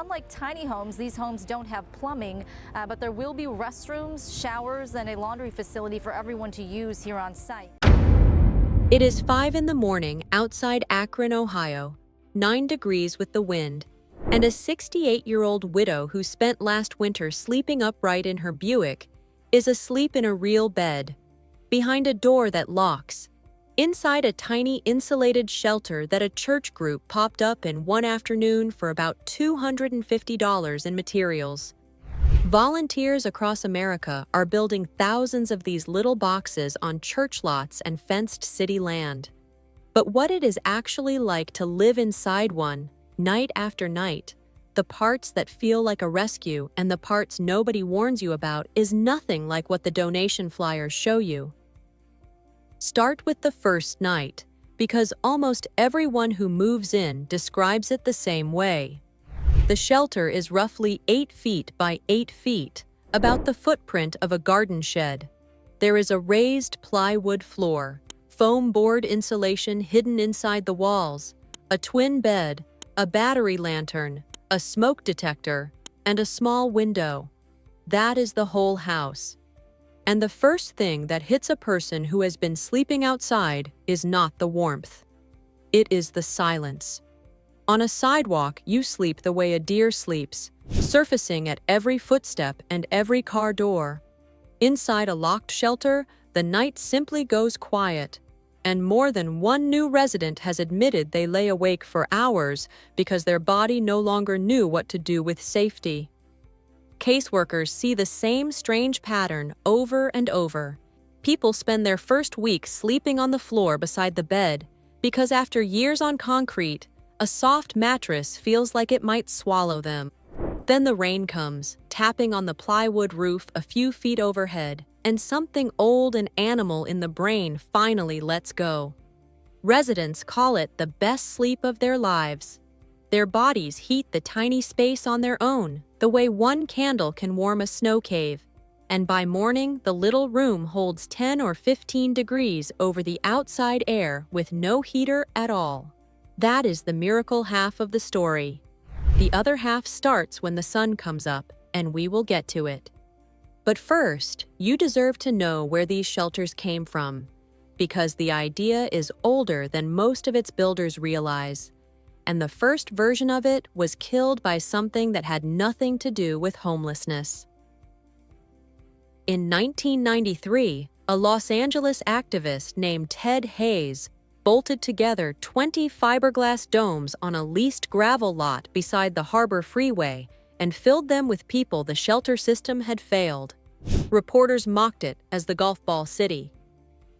unlike tiny homes, these homes don't have plumbing, but there will be restrooms, showers, and a laundry facility for everyone to use here on site. It is 5 in the morning outside Akron, Ohio, 9 degrees with the wind, and a 68-year-old widow who spent last winter sleeping upright in her Buick is asleep in a real bed, behind a door that locks, inside a tiny insulated shelter that a church group popped up in one afternoon for about $250 in materials. Volunteers across America are building thousands of these little boxes on church lots and fenced city land. But what it is actually like to live inside one, night after night, the parts that feel like a rescue and the parts nobody warns you about, is nothing like what the donation flyers show you. Start with the first night, because almost everyone who moves in describes it the same way. The shelter is roughly 8 feet by 8 feet, about the footprint of a garden shed. There is a raised plywood floor, foam board insulation hidden inside the walls, a twin bed, a battery lantern, a smoke detector, and a small window. That is the whole house. And the first thing that hits a person who has been sleeping outside is not the warmth. It is the silence. On a sidewalk, you sleep the way a deer sleeps, surfacing at every footstep and every car door. Inside a locked shelter, the night simply goes quiet, and more than one new resident has admitted they lay awake for hours because their body no longer knew what to do with safety. Caseworkers see the same strange pattern over and over. People spend their first week sleeping on the floor beside the bed because after years on concrete, a soft mattress feels like it might swallow them. Then the rain comes, tapping on the plywood roof a few feet overhead, and something old and animal in the brain finally lets go. Residents call it the best sleep of their lives. Their bodies heat the tiny space on their own, the way one candle can warm a snow cave. And by morning, the little room holds 10 or 15 degrees over the outside air with no heater at all. That is the miracle half of the story. The other half starts when the sun comes up, and we will get to it. But first, you deserve to know where these shelters came from, because the idea is older than most of its builders realize, and the first version of it was killed by something that had nothing to do with homelessness. In 1993, a Los Angeles activist named Ted Hayes bolted together 20 fiberglass domes on a leased gravel lot beside the Harbor Freeway and filled them with people the shelter system had failed. Reporters mocked it as the golf ball city.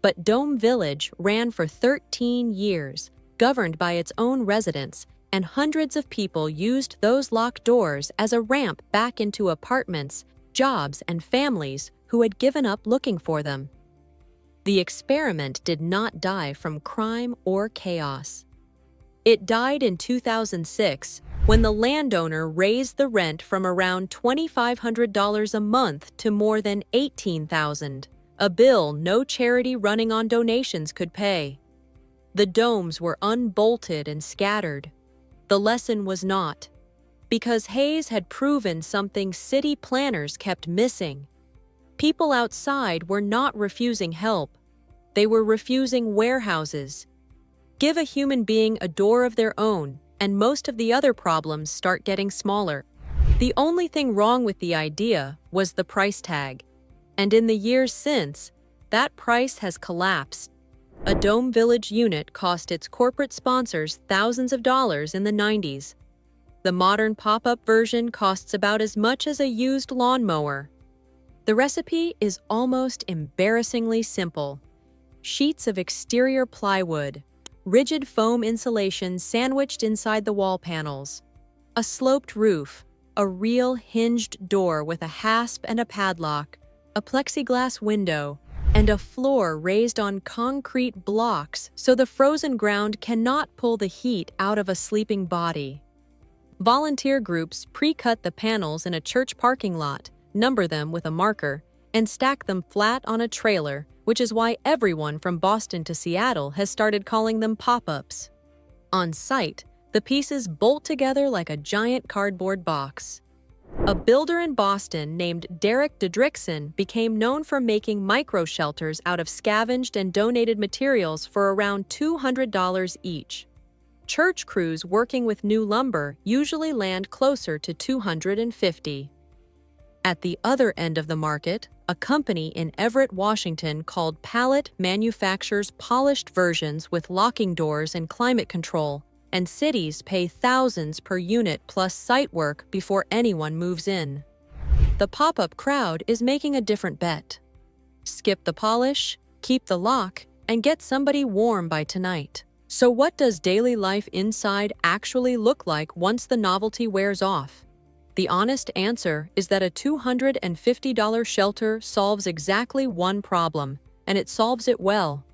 But Dome Village ran for 13 years, governed by its own residents, and hundreds of people used those locked doors as a ramp back into apartments, jobs, and families who had given up looking for them. The experiment did not die from crime or chaos. It died in 2006 when the landowner raised the rent from around $2,500 a month to more than $18,000, a bill no charity running on donations could pay. The domes were unbolted and scattered. The lesson was not, because Hayes had proven something city planners kept missing. People outside were not refusing help. They were refusing warehouses. Give a human being a door of their own, and most of the other problems start getting smaller. The only thing wrong with the idea was the price tag. And in the years since, that price has collapsed. A Dome Village unit cost its corporate sponsors thousands of dollars in the 90s. The modern pop-up version costs about as much as a used lawnmower. The recipe is almost embarrassingly simple. Sheets of exterior plywood, rigid foam insulation sandwiched inside the wall panels, a sloped roof, a real hinged door with a hasp and a padlock, a plexiglass window, and a floor raised on concrete blocks so the frozen ground cannot pull the heat out of a sleeping body. Volunteer groups pre-cut the panels in a church parking lot, number them with a marker, and stack them flat on a trailer, which is why everyone from Boston to Seattle has started calling them pop-ups. On site, The pieces bolt together like a giant cardboard box. A builder in Boston named Derek Didrikson became known for making micro-shelters out of scavenged and donated materials for around $200 each. Church crews working with new lumber usually land closer to $250. At the other end of the market, a company in Everett, Washington called Pallet manufactures polished versions with locking doors and climate control, and cities pay thousands per unit plus site work before anyone moves in. The pop-up crowd is making a different bet. Skip the polish, keep the lock, and get somebody warm by tonight. So what does daily life inside actually look like once the novelty wears off? The honest answer is that a $250 shelter solves exactly one problem, and it solves it well.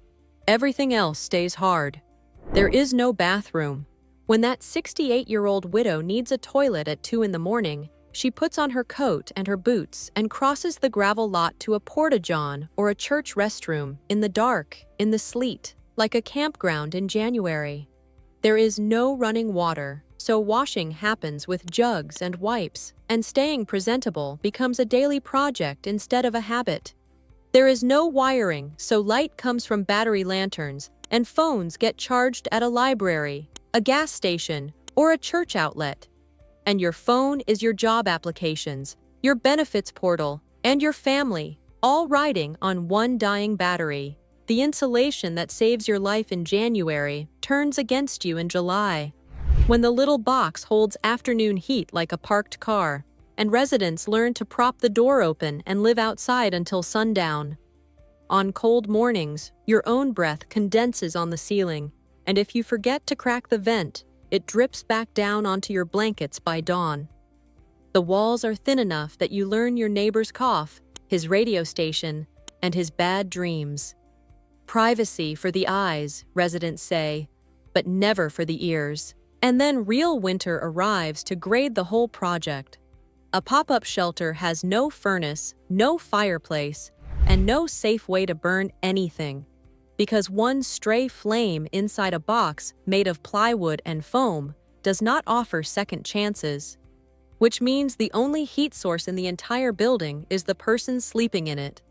Everything else stays hard. There is no bathroom. When that 68-year-old widow needs a toilet at 2 in the morning, she puts on her coat and her boots and crosses the gravel lot to a porta-john or a church restroom in the dark, in the sleet, like a campground in January. There is no running water, so washing happens with jugs and wipes, and staying presentable becomes a daily project instead of a habit. There is no wiring, so light comes from battery lanterns, and phones get charged at a library, a gas station, or a church outlet. And your phone is your job applications, your benefits portal, and your family, all riding on one dying battery. The insulation that saves your life in January turns against you in July, when the little box holds afternoon heat like a parked car, and residents learn to prop the door open and live outside until sundown. On cold mornings, your own breath condenses on the ceiling, and if you forget to crack the vent, it drips back down onto your blankets by dawn. The walls are thin enough that you learn your neighbor's cough, his radio station, and his bad dreams. Privacy for the eyes, residents say, but never for the ears. And then real winter arrives to grade the whole project. A pop-up shelter has no furnace, no fireplace, and no safe way to burn anything, because one stray flame inside a box made of plywood and foam does not offer second chances, which means the only heat source in the entire building is the person sleeping in it.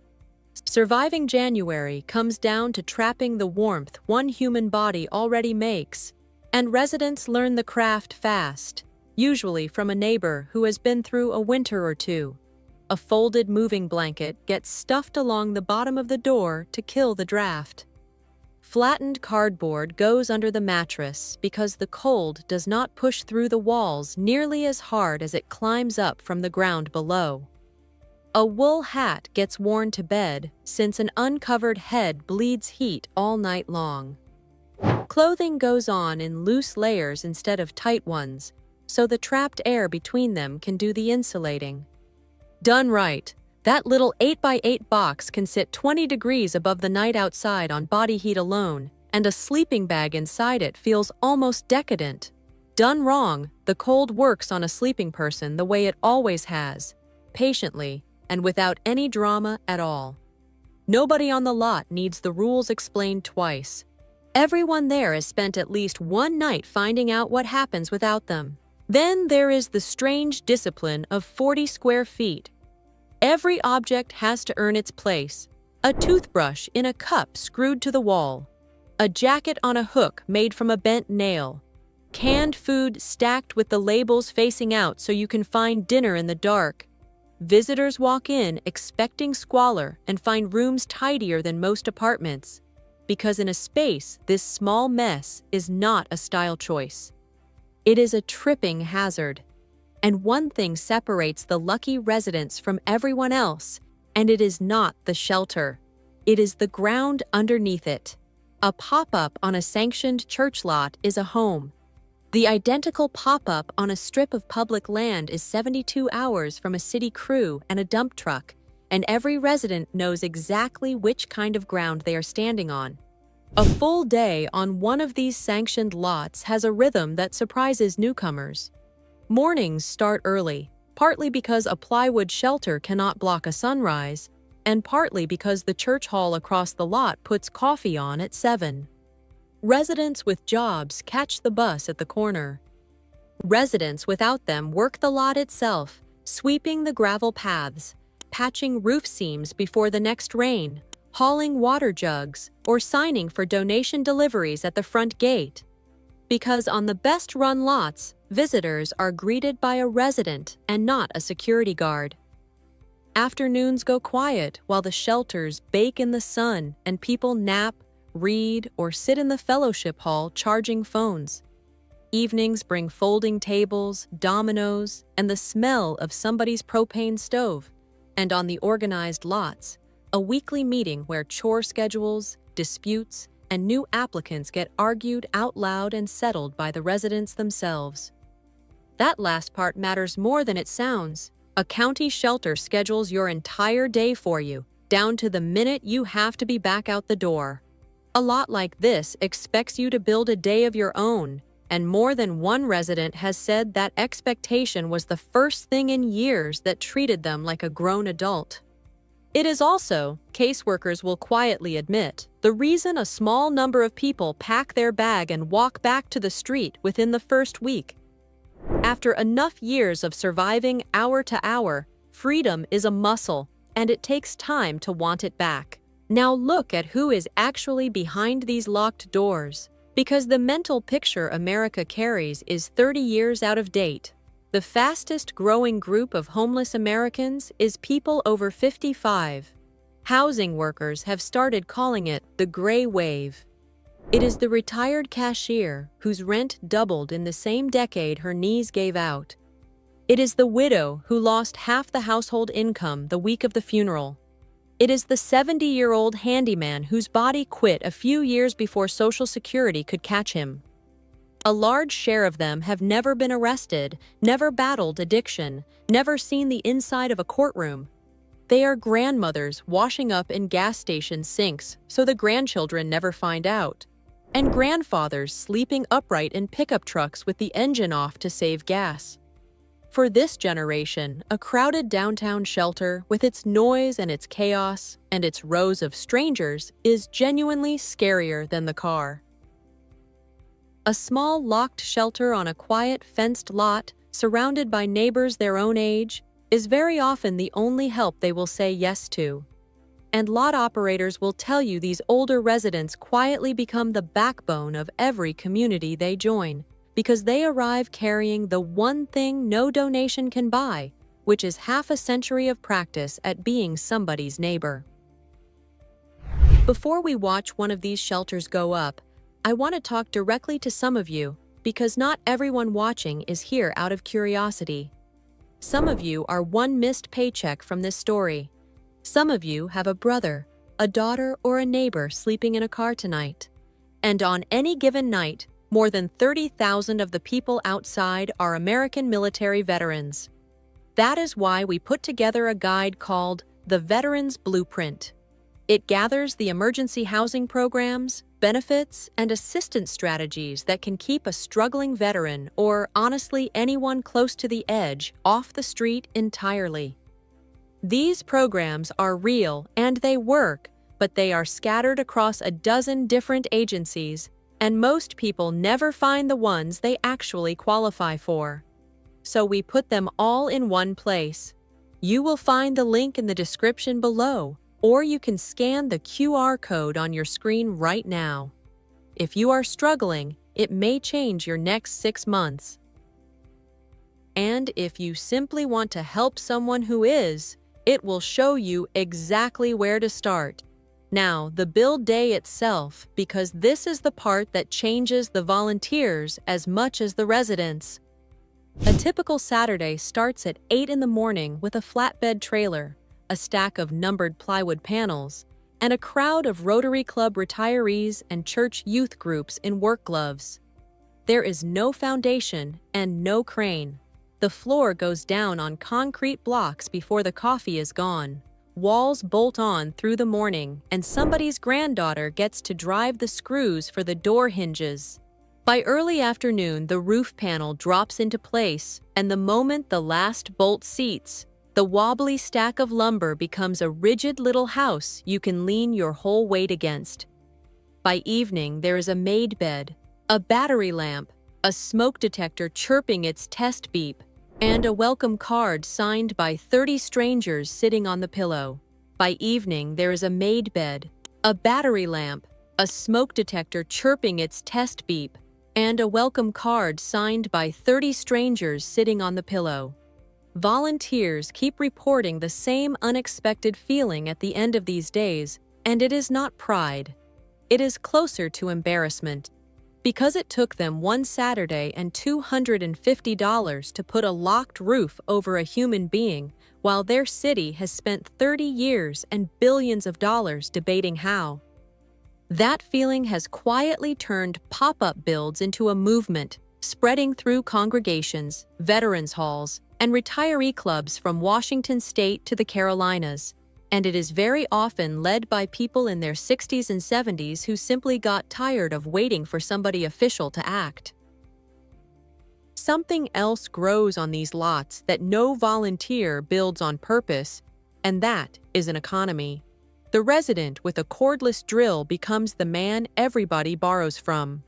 Surviving January comes down to trapping the warmth one human body already makes. And residents learn the craft fast, usually from a neighbor who has been through a winter or two. A folded moving blanket gets stuffed along the bottom of the door to kill the draft. Flattened cardboard goes under the mattress because the cold does not push through the walls nearly as hard as it climbs up from the ground below. A wool hat gets worn to bed since an uncovered head bleeds heat all night long. Clothing goes on in loose layers instead of tight ones, so the trapped air between them can do the insulating. Done right, that little 8x8 box can sit 20 degrees above the night outside on body heat alone, and a sleeping bag inside it feels almost decadent. Done wrong, the cold works on a sleeping person the way it always has, patiently, and without any drama at all. Nobody on the lot needs the rules explained twice. Everyone there has spent at least one night finding out what happens without them. Then there is the strange discipline of 40 square feet. Every object has to earn its place. A toothbrush in a cup screwed to the wall. A jacket on a hook made from a bent nail. Canned food stacked with the labels facing out so you can find dinner in the dark. Visitors walk in expecting squalor and find rooms tidier than most apartments. Because in a space this small mess is not a style choice. It is a tripping hazard. And one thing separates the lucky residents from everyone else, and it is not the shelter. It is the ground underneath it. A pop-up on a sanctioned church lot is a home. The identical pop-up on a strip of public land is 72 hours from a city crew and a dump truck, and every resident knows exactly which kind of ground they are standing on. A full day on one of these sanctioned lots has a rhythm that surprises newcomers. Mornings start early, partly because a plywood shelter cannot block a sunrise, and partly because the church hall across the lot puts coffee on at 7. Residents with jobs catch the bus at the corner. Residents without them work the lot itself, sweeping the gravel paths, patching roof seams before the next rain, hauling water jugs, or signing for donation deliveries at the front gate. Because on the best-run lots, visitors are greeted by a resident and not a security guard. Afternoons go quiet while the shelters bake in the sun and people nap, read, or sit in the fellowship hall charging phones. Evenings bring folding tables, dominoes, and the smell of somebody's propane stove. And on the organized lots, a weekly meeting where chore schedules, disputes, and new applicants get argued out loud and settled by the residents themselves. That last part matters more than it sounds. A county shelter schedules your entire day for you, down to the minute you have to be back out the door. A lot like this expects you to build a day of your own, and more than one resident has said that expectation was the first thing in years that treated them like a grown adult. It is also, caseworkers will quietly admit, the reason a small number of people pack their bag and walk back to the street within the first week. After enough years of surviving hour to hour, freedom is a muscle, and it takes time to want it back. Now look at who is actually behind these locked doors, because the mental picture America carries is 30 years out of date. The fastest growing group of homeless Americans is people over 55. Housing workers have started calling it the gray wave. It is the retired cashier whose rent doubled in the same decade her knees gave out. It is the widow who lost half the household income the week of the funeral. It is the 70-year-old handyman whose body quit a few years before Social Security could catch him. A large share of them have never been arrested, never battled addiction, never seen the inside of a courtroom. They are grandmothers washing up in gas station sinks so the grandchildren never find out, and grandfathers sleeping upright in pickup trucks with the engine off to save gas. For this generation, a crowded downtown shelter with its noise and its chaos and its rows of strangers is genuinely scarier than the car. A small locked shelter on a quiet fenced lot, surrounded by neighbors their own age, is very often the only help they will say yes to. And lot operators will tell you these older residents quietly become the backbone of every community they join, because they arrive carrying the one thing no donation can buy, which is half a century of practice at being somebody's neighbor. Before we watch one of these shelters go up, I want to talk directly to some of you, because not everyone watching is here out of curiosity. Some of you are one missed paycheck from this story. Some of you have a brother, a daughter, or a neighbor sleeping in a car tonight. And on any given night, more than 30,000 of the people outside are American military veterans. That is why we put together a guide called The Veterans Blueprint. It gathers the emergency housing programs, benefits, and assistance strategies that can keep a struggling veteran, or honestly anyone close to the edge, off the street entirely. These programs are real and they work, but they are scattered across a dozen different agencies, and most people never find the ones they actually qualify for. So we put them all in one place. You will find the link in the description below, or you can scan the QR code on your screen right now. If you are struggling, it may change your next 6 months. And if you simply want to help someone who is, it will show you exactly where to start. Now, the build day itself, because this is the part that changes the volunteers as much as the residents. A typical Saturday starts at 8 in the morning with a flatbed trailer, a stack of numbered plywood panels, and a crowd of Rotary Club retirees and church youth groups in work gloves. There is no foundation and no crane. The floor goes down on concrete blocks before the coffee is gone. Walls bolt on through the morning, and somebody's granddaughter gets to drive the screws for the door hinges. By early afternoon, the roof panel drops into place, and the moment the last bolt seats, the wobbly stack of lumber becomes a rigid little house you can lean your whole weight against. By evening, there is a made bed, a battery lamp, a smoke detector chirping its test beep, and a welcome card signed by 30 strangers sitting on the pillow. By evening, there is a made bed, a battery lamp, a smoke detector chirping its test beep, and a welcome card signed by 30 strangers sitting on the pillow. Volunteers keep reporting the same unexpected feeling at the end of these days, and it is not pride. It is closer to embarrassment. Because it took them one Saturday and $250 to put a locked roof over a human being, while their city has spent 30 years and billions of dollars debating how. That feeling has quietly turned pop-up builds into a movement, spreading through congregations, veterans halls, and retiree clubs from Washington state to the Carolinas. And it is very often led by people in their 60s and 70s who simply got tired of waiting for somebody official to act. Something else grows on these lots that no volunteer builds on purpose, and that is an economy. The resident with a cordless drill becomes the man everybody borrows from.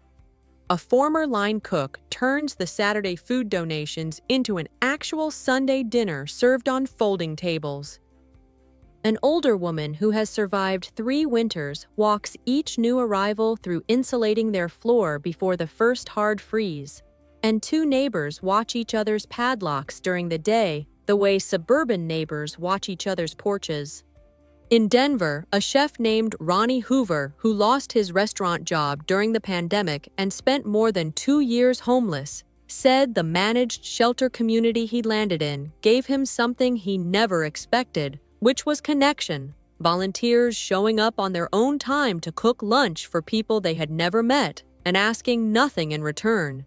A former line cook turns the Saturday food donations into an actual Sunday dinner served on folding tables. An older woman who has survived 3 winters walks each new arrival through insulating their floor before the first hard freeze, and 2 neighbors watch each other's padlocks during the day the way suburban neighbors watch each other's porches. In Denver, a chef named Ronnie Hoover, who lost his restaurant job during the pandemic and spent more than 2 years homeless, said the managed shelter community he landed in gave him something he never expected, which was connection, volunteers showing up on their own time to cook lunch for people they had never met and asking nothing in return.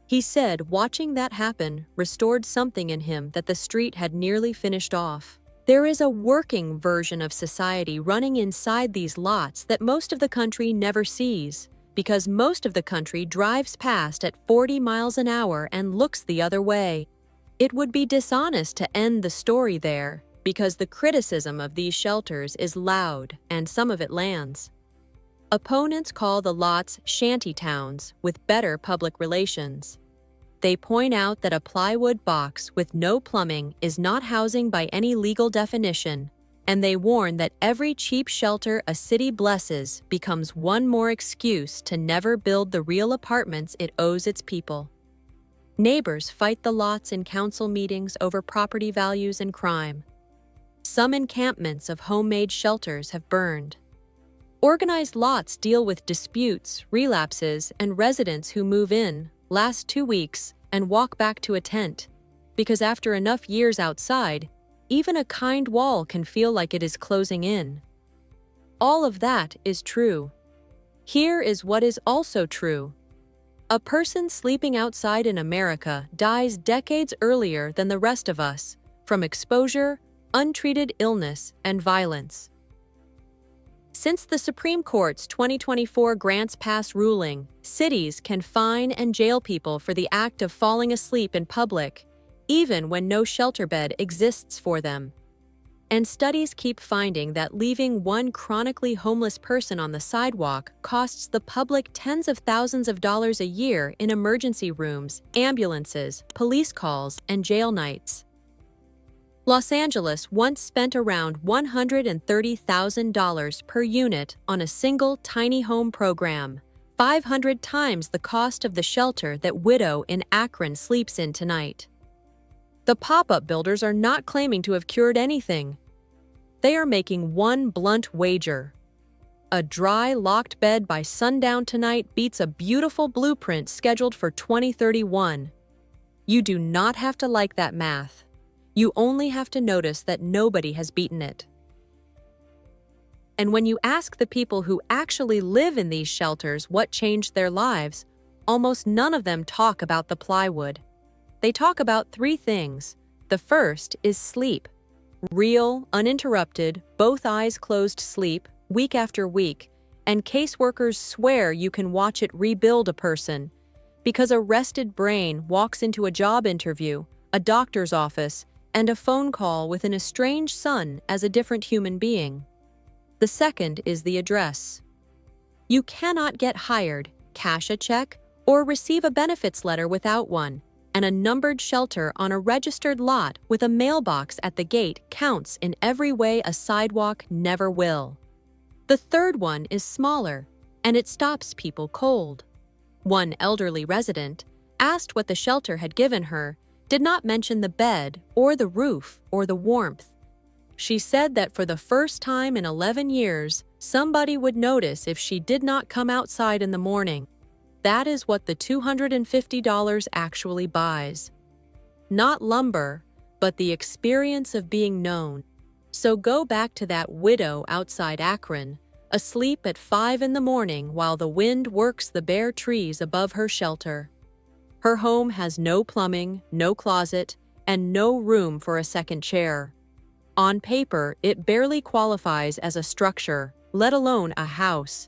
He said watching that happen restored something in him that the street had nearly finished off. There is a working version of society running inside these lots that most of the country never sees, because most of the country drives past at 40 miles an hour and looks the other way. It would be dishonest to end the story there, because the criticism of these shelters is loud and some of it lands. Opponents call the lots shanty towns with better public relations. They point out that a plywood box with no plumbing is not housing by any legal definition, and they warn that every cheap shelter a city blesses becomes one more excuse to never build the real apartments it owes its people. Neighbors fight the lots in council meetings over property values and crime. Some encampments of homemade shelters have burned. Organized lots deal with disputes, relapses, and residents who move in, last 2 weeks, and walk back to a tent. Because after enough years outside, even a kind wall can feel like it is closing in. All of that is true. Here is what is also true. A person sleeping outside in America dies decades earlier than the rest of us, from exposure, untreated illness, and violence. Since the Supreme Court's 2024 Grants Pass ruling, cities can fine and jail people for the act of falling asleep in public, even when no shelter bed exists for them. And studies keep finding that leaving one chronically homeless person on the sidewalk costs the public tens of thousands of dollars a year in emergency rooms, ambulances, police calls, and jail nights. Los Angeles once spent around $130,000 per unit on a single tiny home program, 500 times the cost of the shelter that widow in Akron sleeps in tonight. The pop-up builders are not claiming to have cured anything. They are making one blunt wager. A dry, locked bed by sundown tonight beats a beautiful blueprint scheduled for 2031. You do not have to like that math. You only have to notice that nobody has beaten it. And when you ask the people who actually live in these shelters what changed their lives, almost none of them talk about the plywood. They talk about 3 things. The first is sleep. Real, uninterrupted, both eyes closed sleep, week after week, and caseworkers swear you can watch it rebuild a person, because a rested brain walks into a job interview, a doctor's office, and a phone call with an estranged son as a different human being. The second is the address. You cannot get hired, cash a check, or receive a benefits letter without one, and a numbered shelter on a registered lot with a mailbox at the gate counts in every way a sidewalk never will. The third one is smaller, and it stops people cold. One elderly resident, asked what the shelter had given her, did not mention the bed or the roof or the warmth. She said that for the first time in 11 years, somebody would notice if she did not come outside in the morning. That is what the $250 actually buys. Not lumber, but the experience of being known. So go back to that widow outside Akron, asleep at 5 in the morning while the wind works the bare trees above her shelter. Her home has no plumbing, no closet, and no room for a second chair. On paper, it barely qualifies as a structure, let alone a house.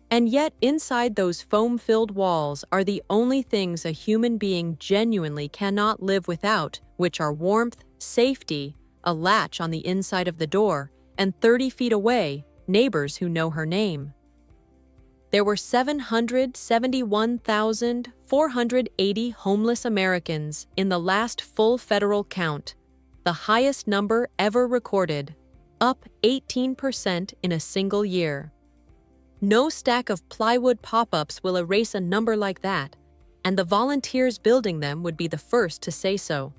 And yet, inside those foam-filled walls are the only things a human being genuinely cannot live without, which are warmth, safety, a latch on the inside of the door, and 30 feet away, neighbors who know her name. There were 771,480 homeless Americans in the last full federal count, the highest number ever recorded, up 18% in a single year. No stack of plywood pop-ups will erase a number like that, and the volunteers building them would be the first to say so.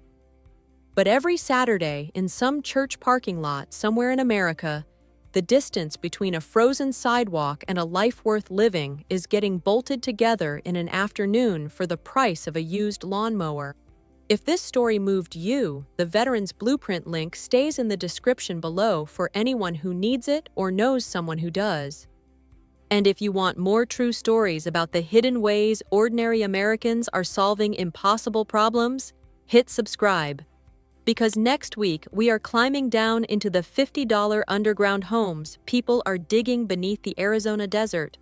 But every Saturday, in some church parking lot somewhere in America, the distance between a frozen sidewalk and a life worth living is getting bolted together in an afternoon for the price of a used lawnmower. If this story moved you, the Veterans Blueprint link stays in the description below for anyone who needs it or knows someone who does. And if you want more true stories about the hidden ways ordinary Americans are solving impossible problems, hit subscribe. Because next week, we are climbing down into the $50 underground homes people are digging beneath the Arizona desert.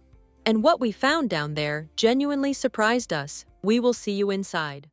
And what we found down there genuinely surprised us. We will see you inside.